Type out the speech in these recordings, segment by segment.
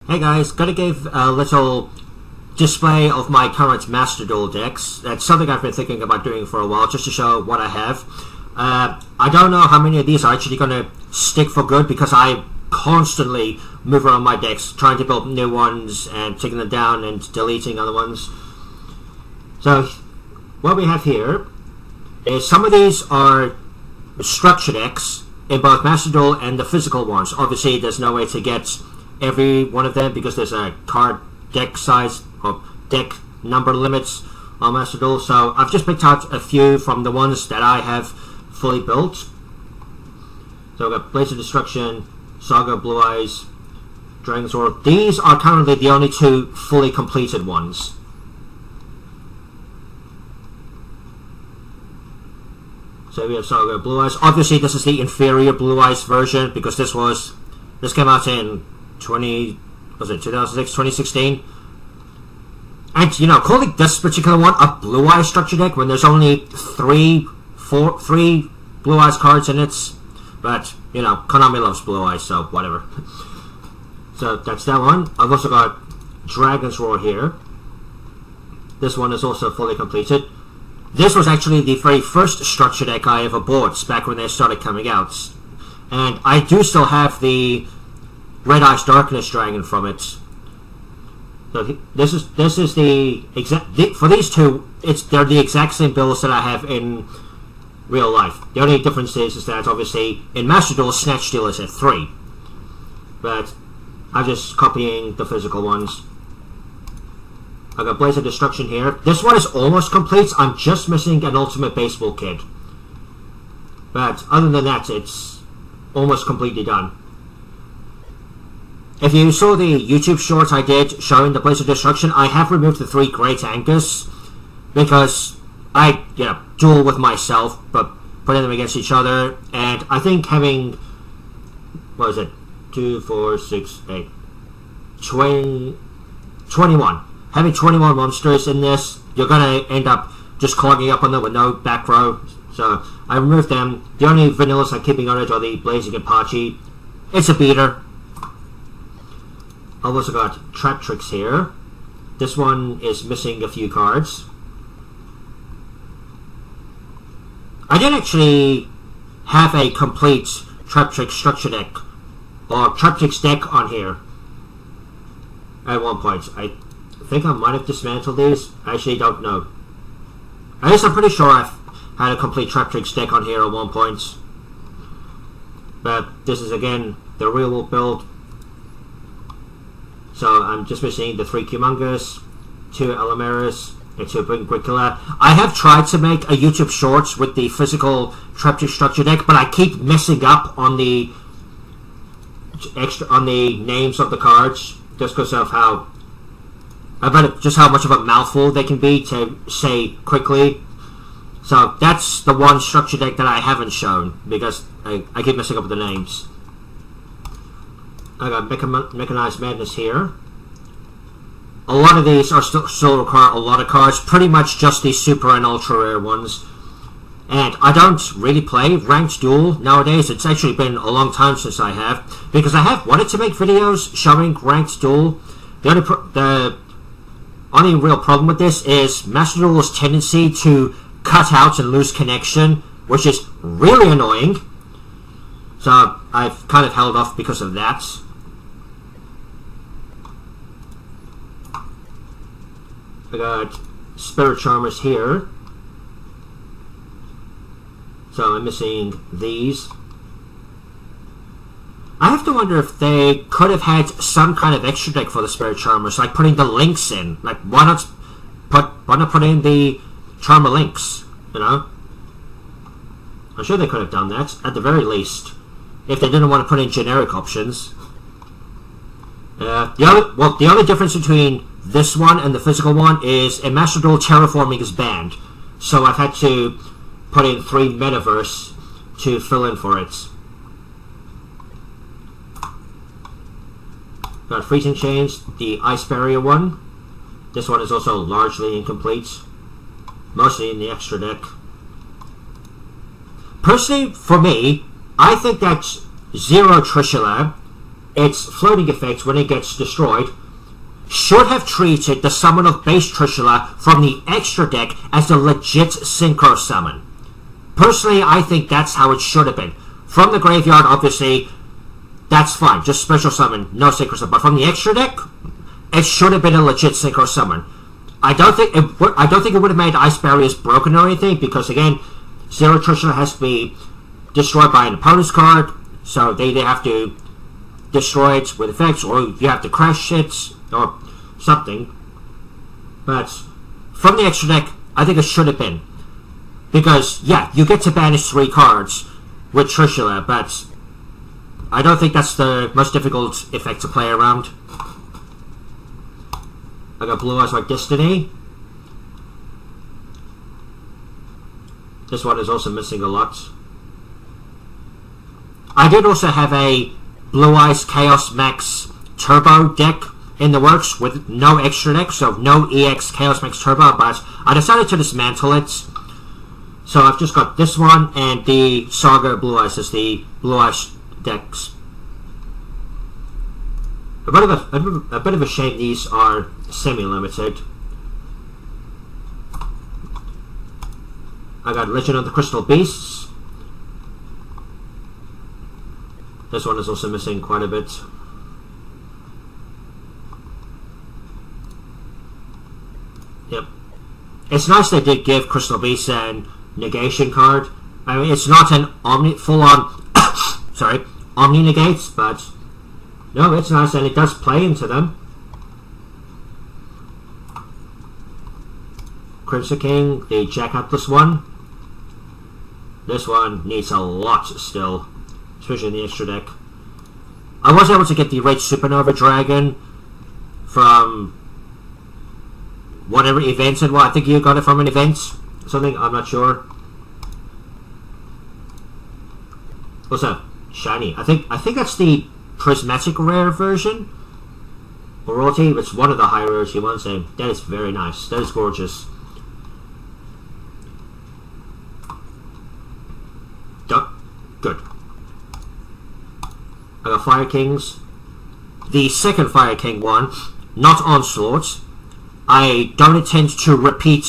Hey guys, gonna give a little display of my current Master Duel decks. That's something I've been thinking about doing for a while, just to show what I have. I don't know how many of these are actually gonna stick for good, because I constantly move around my decks, trying to build new ones and taking them down and deleting other ones. So, what we have here is some of these are structure decks in both Master Duel and the physical ones. Obviously, there's no way to get every one of them because there's a card deck size or deck number limits on Master Duel. So I've just picked out a few from the ones that I have fully built. So we've got Blaze of Destruction, Saga Blue Eyes, Dragon's Sword. These are currently the only two fully completed ones. So we have Saga Blue Eyes. Obviously this is the inferior Blue Eyes version, because this came out in 2016, and calling this particular one a Blue Eyes structure deck when there's only three Blue Eyes cards in it, but Konami loves Blue Eyes, so whatever. So that's that one. I've also got Dragon's Roar here. This one is also fully completed. This was actually the very first structure deck I ever bought back when they started coming out, and I do still have the Red Eyes Darkness Dragon from it. So this is the exact for these two. They're the exact same builds that I have in real life. The only difference is that obviously in Master Duel, Snatch Steal is at 3, but I'm just copying the physical ones. I got Blaze of Destruction here. This one is almost complete. I'm just missing an Ultimate Baseball Kid, but other than that, it's almost completely done. If you saw the YouTube shorts I did showing the Blaze of Destruction, I have removed the 3 Great Angus because I, duel with myself, but putting them against each other, and I think having, 2, 4, 6, 8, 21. Having 21 monsters in this, you're gonna end up just clogging up on them with no back row, so I removed them. The only vanillas I'm keeping on it are the Blazing Apache. It's a beater. I've also got Trap Tricks here. This one is missing a few cards. I did actually have a complete Trap Tricks structure deck, or Trap Tricks deck on here at one point. I think I might have dismantled these. I actually don't know. I guess I'm pretty sure I've had a complete Trap Tricks deck on here at one point. But this is again the real build. So I'm just missing the 3 Humongous, 2 Alameris, and 2 Brinkula. I have tried to make a YouTube Shorts with the physical Traptrix structure deck, but I keep messing up on the names of the cards just because of how much of a mouthful they can be to say quickly. So that's the one structure deck that I haven't shown because I keep messing up with the names. I got Mechanized Madness here. A lot of these are still require a lot of cards, pretty much just the super and ultra rare ones. And I don't really play Ranked Duel nowadays. It's actually been a long time since I have, because I have wanted to make videos showing Ranked Duel. The only real problem with this is Master Duel's tendency to cut out and lose connection, which is really annoying. So I've kind of held off because of that. I got Spirit Charmers here. So I'm missing these. I have to wonder if they could have had some kind of extra deck for the Spirit Charmers, like putting the links in. Like, why not put in the Charmer links, I'm sure they could have done that, at the very least, if they didn't want to put in generic options. The only difference between this one and the physical one is in Master Duel, terraforming is banned. So I've had to put in 3 Metaverse to fill in for it. Got Freezing Chains, the Ice Barrier one. This one is also largely incomplete, mostly in the extra deck. Personally, for me, I think that Zero Trishula its floating effect when it gets destroyed should have treated the summon of base Trishula from the extra deck as a legit synchro summon. Personally, I think that's how it should have been. From the graveyard, obviously, that's fine. Just special summon, no synchro summon. But from the extra deck, it should have been a legit synchro summon. I don't think it would have made Ice Barriers broken or anything, because again, Zero Trishula has to be destroyed by an opponent's card, so they either have to destroy it with effects, or you have to crash it, or something. But from the extra deck, I think it should have been. Because, yeah, you get to banish 3 cards with Trishula, but I don't think that's the most difficult effect to play around. I got Blue Eyes White Destiny. This one is also missing a lot. I did also have a Blue Eyes Chaos Max Turbo deck in the works with no extra deck, so no EX Chaos Max Turbo, but I decided to dismantle it. So I've just got this one and the Saga Blue Eyes as the Blue Eyes decks. A bit of a shame these are semi-limited. I got Legend of the Crystal Beasts. This one is also missing quite a bit. Yep. It's nice they did give Crystal Beasts an negation card. I mean, it's not an full-on Omni negates, but no, it's nice and it does play into them. Crimson King, the Jack Atlas one. This one needs a lot still, especially in the extra deck. I was able to get the Rage Supernova Dragon from whatever event it was. I think you got it from an event. Something, I'm not sure. What's that? Shiny. I think that's the prismatic rare version. Or royalty. It's one of the high rarity ones, and that is very nice. That is gorgeous. Good. I got Fire Kings. The second Fire King one, not Onslaught. I don't intend to repeat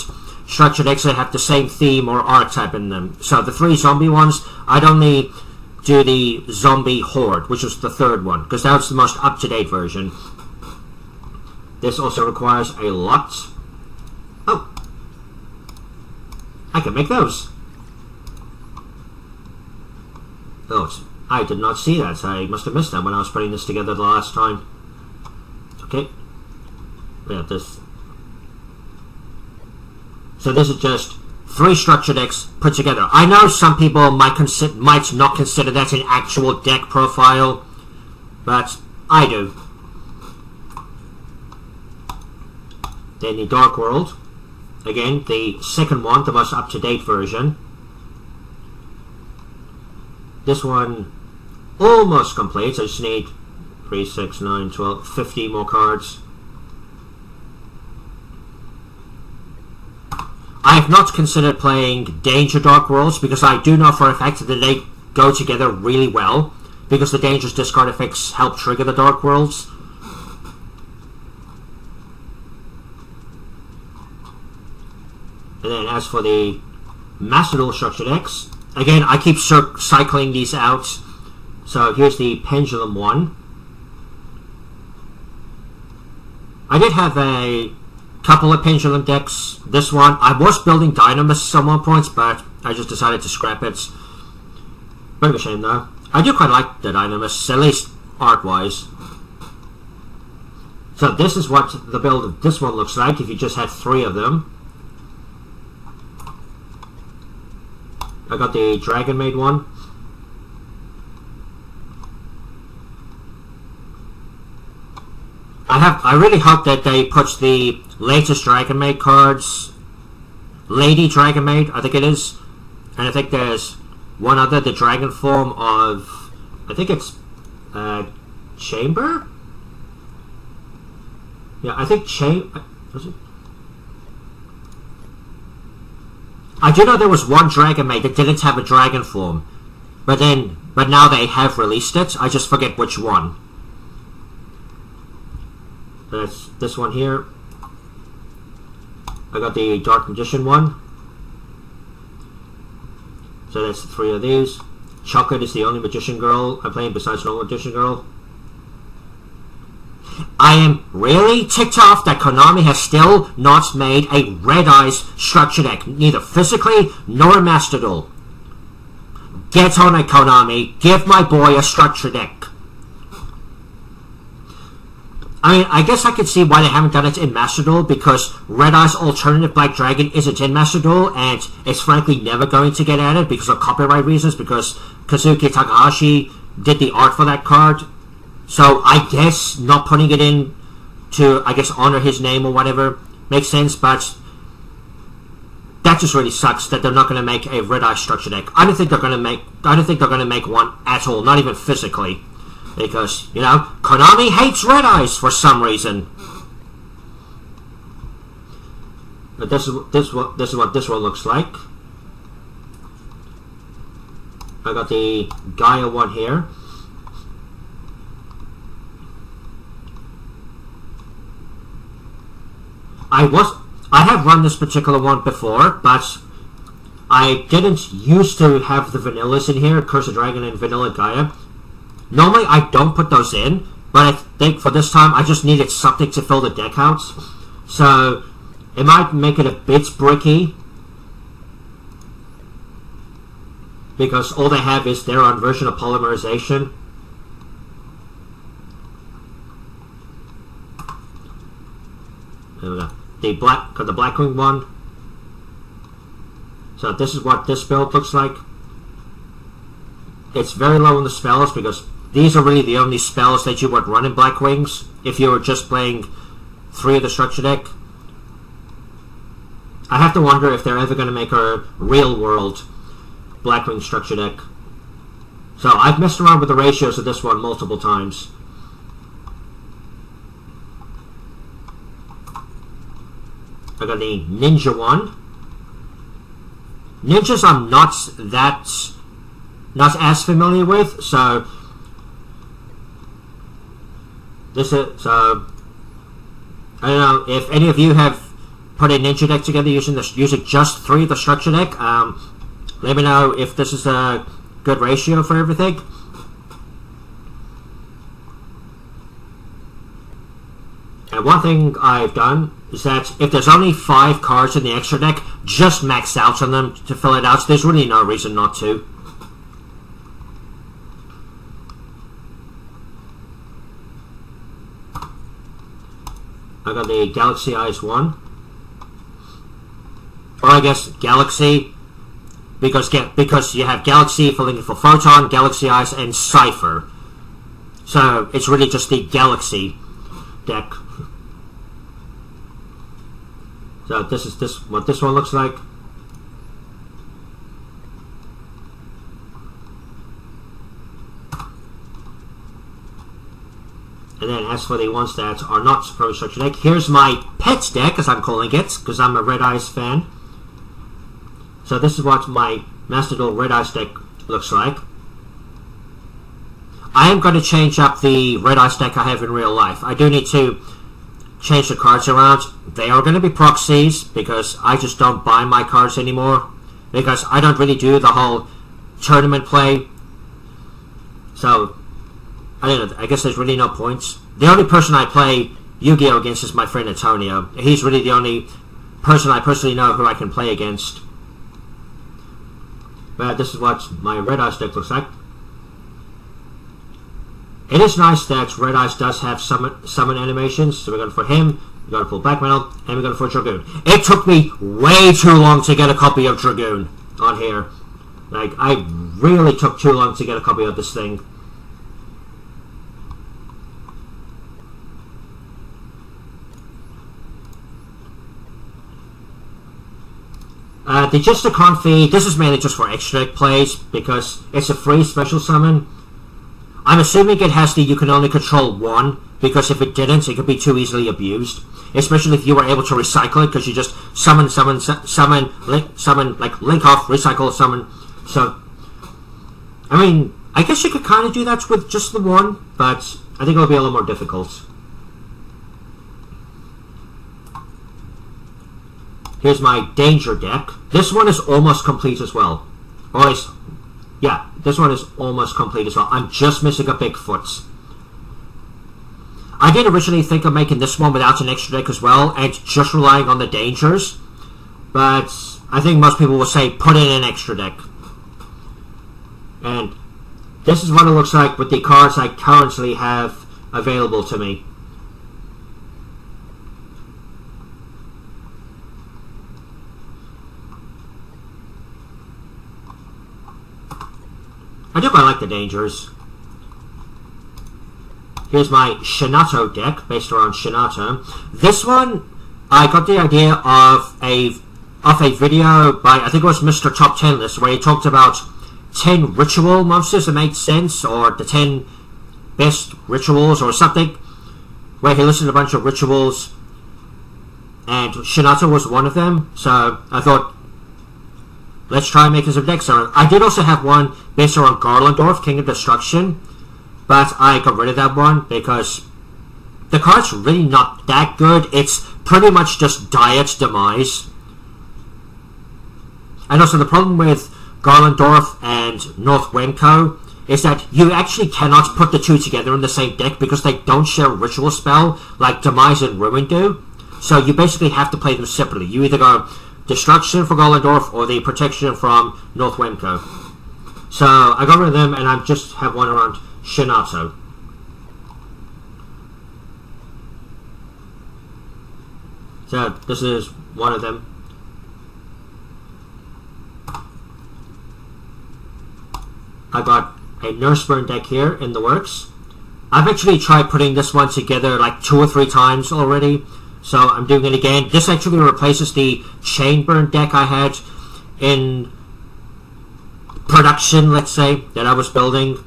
structured decks that have the same theme or archetype in them. So the 3 zombie ones, I'd only do the Zombie Horde, which was the third one, because that's the most up-to-date version. This also requires a lot. Oh, I can make those. Oh, I did not see that. I must have missed that when I was putting this together the last time. Okay. We have this. So this is just 3 structure decks put together. I know some people might not consider that an actual deck profile, but I do. Then the Dark World. Again, the second one, the most up-to-date version. This one almost complete. I just need 3, 6, 9, 12, 50 more cards. I have not considered playing Danger Dark Worlds because I do know for a fact that they go together really well, because the Dangerous discard effects help trigger the Dark Worlds. And then as for the Master Duel structure decks, again, I keep cycling these out. So here's the Pendulum one. I did have a couple of Pendulum decks. This one, I was building Dynamis at one point, but I just decided to scrap it. Bit of a shame though. I do quite like the Dynamis, at least art-wise. So this is what the build of this one looks like if you just had 3 of them. I got the Dragon Maid one. I really hope that they put the latest Dragon Maid cards, Lady Dragon Maid, I think it is, and I think there's one other, the Dragon form of, I think it's Chamber? Yeah, I think was it? I do know there was one Dragon Maid that didn't have a dragon form, but now they have released it. I just forget which one. That's this one here. I got the Dark Magician one. So that's 3 of these. Chocolate is the only Magician Girl I'm playing besides normal Magician Girl. I am really ticked off that Konami has still not made a Red Eyes structure deck, neither physically nor in Master Duel. Get on it, Konami. Give my boy a structure deck. I mean, I guess I could see why they haven't done it in Master Duel, because Red Eye's alternative Black Dragon isn't in Master Duel, and it's frankly never going to get added because of copyright reasons, because Kazuki Takahashi did the art for that card. So I guess not putting it in to, I guess, honor his name or whatever makes sense, but that just really sucks that they're not going to make a Red Eye structure deck. I don't think they're going to make one at all, not even physically. Because, you know, Konami hates Red Eyes for some reason. But this is what this one looks like. I got the Gaia one here. I have run this particular one before, but I didn't used to have the vanillas in here, Curse of Dragon and Vanilla Gaia. Normally, I don't put those in, but I think for this time, I just needed something to fill the deck out. So, it might make it a bit bricky, because all they have is their own version of polymerization. There we go. The Blackwing one. So this is what this build looks like. It's very low in the spells because these are really the only spells that you would run in Blackwings if you were just playing 3 of the structure deck. I have to wonder if they're ever going to make a real world Blackwing structure deck. So I've messed around with the ratios of this one multiple times. I got the Ninja one. Ninjas I'm not as familiar with, so this is so I don't know if any of you have put a ninja deck together using just 3 of the structure deck. Let me know if this is a good ratio for everything. And one thing I've done is that if there's only 5 cards in the extra deck, just max out on them to fill it out. So there's really no reason not to. I got the Galaxy Eyes one. Or I guess Galaxy, because you have Galaxy for Photon, Galaxy Eyes, and Cypher. So it's really just the Galaxy deck. So this is what this one looks like. And then as for the ones that are not Pro Structure deck, here's my pet deck, as I'm calling it, because I'm a Red Eyes fan. So this is what my Master Duel Red Eyes deck looks like. I am going to change up the Red Eyes deck I have in real life. I do need to change the cards around. They are going to be proxies, because I just don't buy my cards anymore. Because I don't really do the whole tournament play. So, I don't know, I guess there's really no points. The only person I play Yu-Gi-Oh! Against is my friend Antonio. He's really the only person I personally know who I can play against. But this is what my Red Eyes deck looks like. It is nice that Red Eyes does have summon animations. So we're going for him, we got a full Black Metal, and we're going for Dragoon. It took me way too long to get a copy of Dragoon on here. Like, I really took too long to get a copy of this thing. The Justicon fee, this is mainly just for extra deck plays, because it's a free special summon. I'm assuming it has the you can only control 1, because if it didn't, it could be too easily abused. Especially if you were able to recycle it, because you just summon, like link off, recycle, summon. So, I mean, I guess you could kind of do that with just the 1, but I think it'll be a little more difficult. Here's my Danger deck. This one is almost complete as well. Or at least, yeah, this one is almost complete as well. I'm just missing a Bigfoot. I did originally think of making this one without an extra deck as well, and just relying on the Dangers. But I think most people will say put in an extra deck. And this is what it looks like with the cards I currently have available to me. I do quite like the Dangers. Here's my Shinato deck, based around Shinato. This one, I got the idea of a video by, I think it was Mr. Top 10 List, where he talked about 10 ritual monsters that made sense, or the 10 best rituals, or something, where he listed a bunch of rituals, and Shinato was one of them, so I thought, let's try making some decks around. I did also have one based around Garlandorf, King of Destruction, but I got rid of that one because the card's really not that good. It's pretty much just Diet's Demise. And also the problem with Garlandorf and North Wenko is that you actually cannot put the two together in the same deck because they don't share a ritual spell like Demise and Ruin do. So you basically have to play them separately. You either go Destruction for Garlandorf or the Protection from North Wenko. So I got rid of them and I just have one around Shinato. So this is one of them. I got a Nurseburn deck here in the works. I've actually tried putting this one together like 2 or 3 times already, so I'm doing it again. This actually replaces the Chainburn deck I had in production, let's say, that I was building,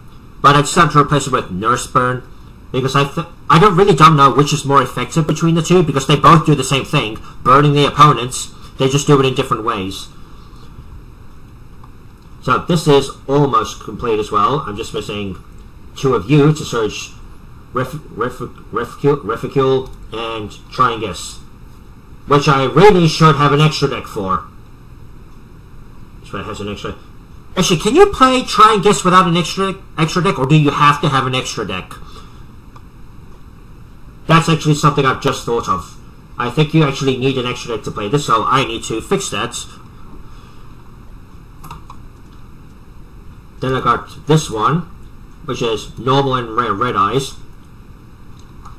but I decided to replace it with Nurseburn because I don't know which is more effective between the two because they both do the same thing, burning the opponents. They just do it in different ways. So this is almost complete as well. I'm just missing 2 of you to search Reficule and Try and Guess, which I really should have an extra deck for. This one has an extra. Actually, can you play Try and Guess without an extra deck, or do you have to have an extra deck? That's actually something I've just thought of. I think you actually need an extra deck to play this, so I need to fix that. Then I got this one, which is Normal and Rare Red Eyes.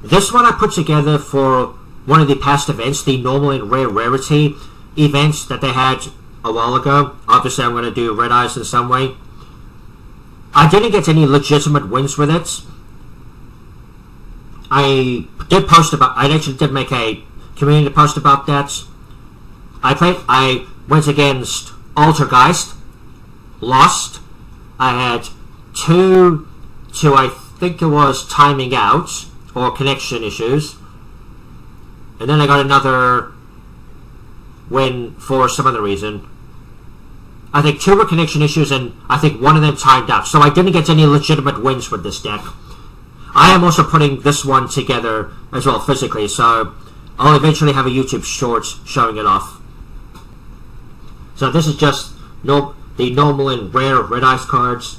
This one I put together for one of the past events, the Normal and Rare Rarity events that they had a while ago. Obviously I'm going to do Red Eyes in some way. I didn't get any legitimate wins with it. I actually did make a community post about that. I went against Altergeist, lost. I had 2 to, I think it was timing out or connection issues, and then I got another win for some other reason. I think 2 were connection issues and I think 1 of them timed out, so I didn't get any legitimate wins with this deck. I am also putting this one together as well physically, so I'll eventually have a YouTube short showing it off. So this is just the Normal and Rare Red Eyes cards,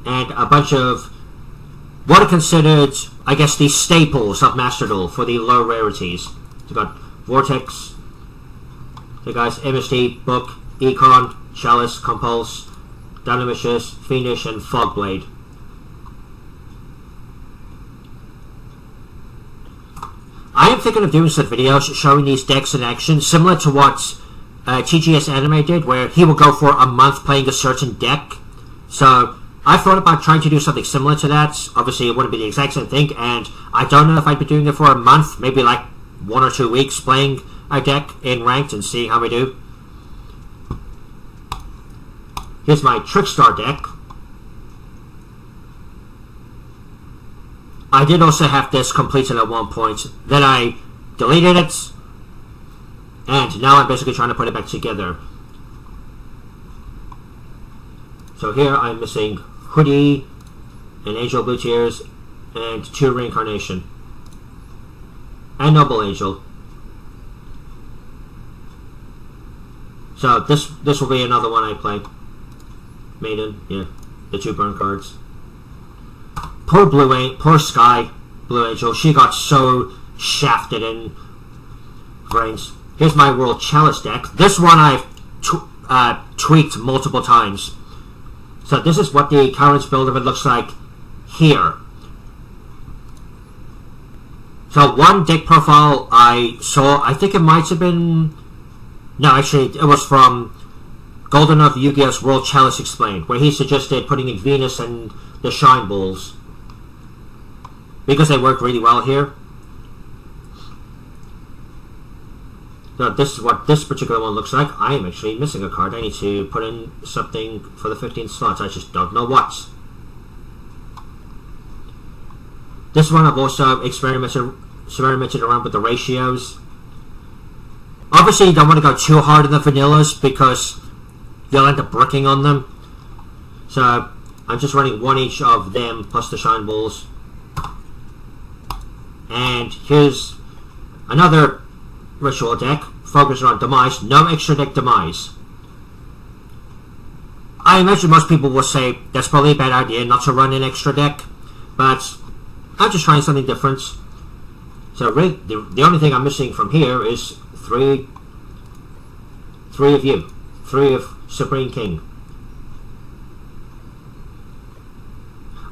and a bunch of what are considered, I guess, the staples of Master Duel for the low rarities. So we've got Vortex, the guys, MST, Book, Econ, Chalice, Compulse, Dynamicious, Fiendish, and Fogblade. I am thinking of doing some videos showing these decks in action, similar to what TGS Anime did, where he will go for a month playing a certain deck. So I thought about trying to do something similar to that. Obviously it wouldn't be the exact same thing, and I don't know if I'd be doing it for a month, maybe like 1 or 2 weeks playing a deck in ranked and seeing how we do. Here's my Trickstar deck. I did also have this completed at one point, then I deleted it, and now I'm basically trying to put it back together. So here I'm missing Hoodie, and Angel Blue Tears, and 2 Reincarnation. And Noble Angel. So this will be another one I play. Maiden, yeah, the 2 burn cards. Poor Sky Blue Angel. She got so shafted in brains. Here's my World Chalice deck. This one I've tweaked multiple times. So this is what the current build of it looks like here. So one deck profile I saw, I think it might have been... No, actually, it was from Golden of Yu-Gi-Oh's World Chalice Explained, where he suggested putting in Venus and the Shine Balls, because they work really well here. So this is what this particular one looks like. I am actually missing a card. I need to put in something for the 15 slots. I just don't know what. This one I've also experimented around with the ratios. Obviously, you don't want to go too hard in the vanillas because you'll end up bricking on them. So I'm just running 1 each of them plus the Shine Balls. And here's another ritual deck focused on Demise. No extra deck Demise. I imagine most people will say that's probably a bad idea not to run an extra deck, but I'm just trying something different. So really, the only thing I'm missing from here is three of you. 3 of Supreme King.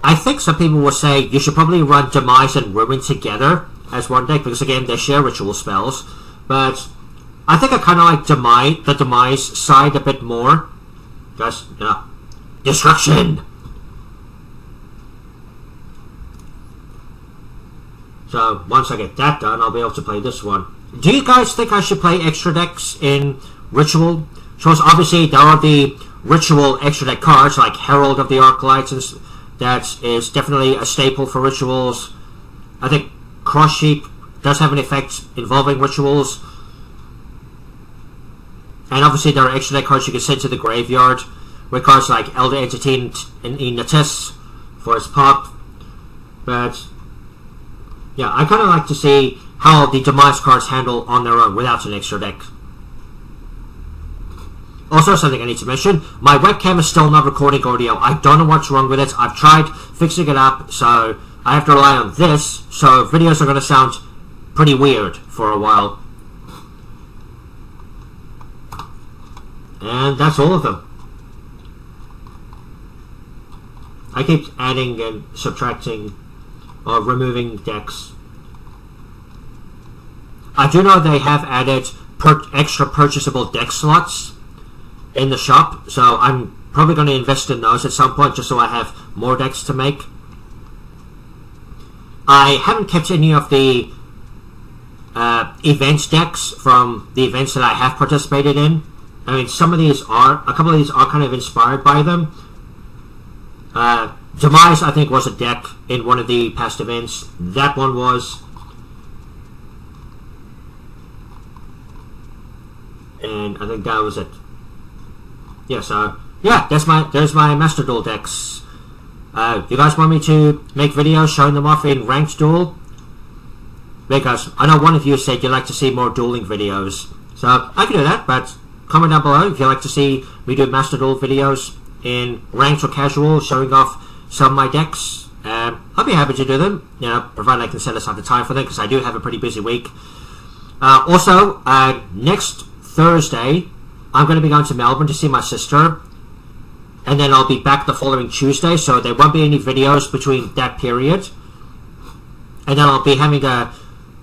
I think some people will say you should probably run Demise and Ruin together as one deck, because again, they share ritual spells. But I think I kind of like the Demise side a bit more. Just, destruction! So once I get that done, I'll be able to play this one. Do you guys think I should play extra decks in Ritual? So obviously there are the Ritual extra deck cards like Herald of the Arclights, and that is definitely a staple for Rituals. I think Cross Sheep does have an effect involving Rituals. And obviously there are extra deck cards you can send to the graveyard, with cards like Elder Entity and Enatis for its pop. But yeah, I kind of like to see how the Demise cards handle on their own without an extra deck. Also, something I need to mention, my webcam is still not recording audio. I don't know what's wrong with it. I've tried fixing it up, so I have to rely on this, so videos are going to sound pretty weird for a while. And that's all of them. I keep adding and subtracting or removing decks. I do know they have added extra purchasable deck slots in the shop, so I'm probably going to invest in those at some point just so I have more decks to make. I haven't kept any of the event decks from the events that I have participated in. I mean, a couple of these are kind of inspired by them. Demise, I think, was a deck in one of the past events. That one was. And I think that was it. Yeah, so, yeah, there's my Master Duel decks. You guys want me to make videos showing them off in Ranked Duel? Because I know one of you said you'd like to see more dueling videos. So, I can do that, but comment down below if you'd like to see me do Master Duel videos in Ranked or Casual, showing off some of my decks. I'll be happy to do them, provided I can set aside the time for them, because I do have a pretty busy week. Also, next Thursday, I'm going to be going to Melbourne to see my sister, and then I'll be back the following Tuesday, so there won't be any videos between that period. And then I'll be having a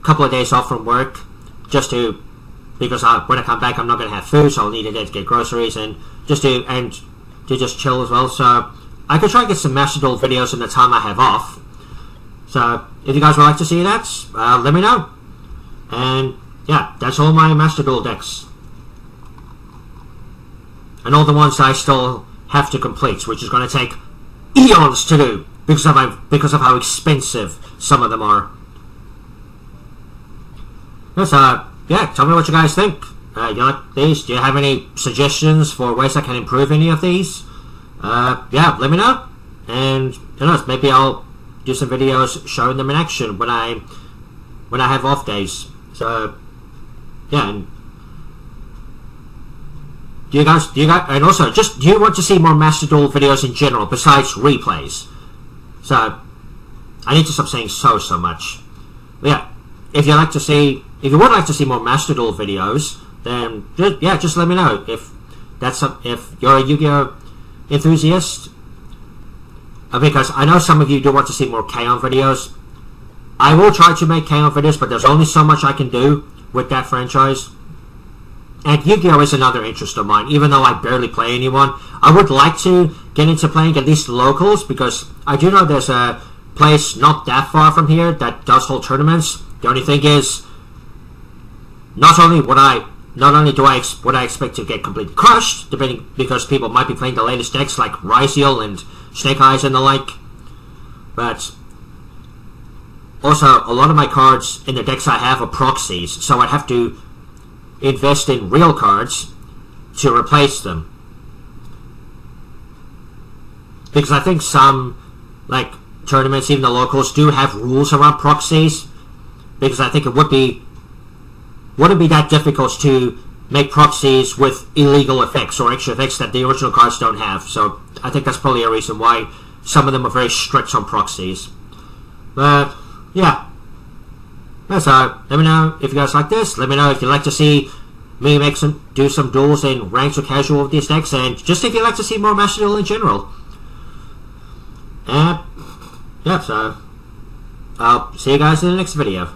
couple of days off from work, because when I come back I'm not going to have food, so I'll need a day to get groceries and just chill as well. So I could try and get some Master Duel videos in the time I have off. So if you guys would like to see that, let me know. And yeah, that's all my Master Duel decks. And all the ones I still have to complete, which is going to take eons to do because of how expensive some of them are. So yeah, tell me what you guys think. You like these? Do you have any suggestions for ways I can improve any of these? Yeah, let me know. And who knows, maybe I'll do some videos showing them in action when I have off days. So yeah, and and also, do you want to see more Master Duel videos in general, besides replays? So, I need to stop saying so much. But yeah, if you would like to see more Master Duel videos, then, just let me know. If you're a Yu-Gi-Oh! Enthusiast, because I know some of you do want to see more K-On! videos. I will try to make K-On! videos, but there's only so much I can do with that franchise. And Yu-Gi-Oh! is another interest of mine, even though I barely play anyone. I would like to get into playing at least locals, because I do know there's a place not that far from here that does hold tournaments. The only thing is, not only would I expect to get completely crushed, because people might be playing the latest decks like Ryziel and Snake Eyes and the like, but also a lot of my cards in the decks I have are proxies, so I'd have to invest in real cards to replace them. Because I think some, like, tournaments, even the locals, do have rules around proxies, because I think it wouldn't be that difficult to make proxies with illegal effects or extra effects that the original cards don't have. So I think that's probably a reason why some of them are very strict on proxies. But yeah, so let me know if you guys like this. Let me know if you'd like to see me do some duels in ranked or casual with these decks, and just if you'd like to see more Master Duel in general. And yeah, so I'll see you guys in the next video.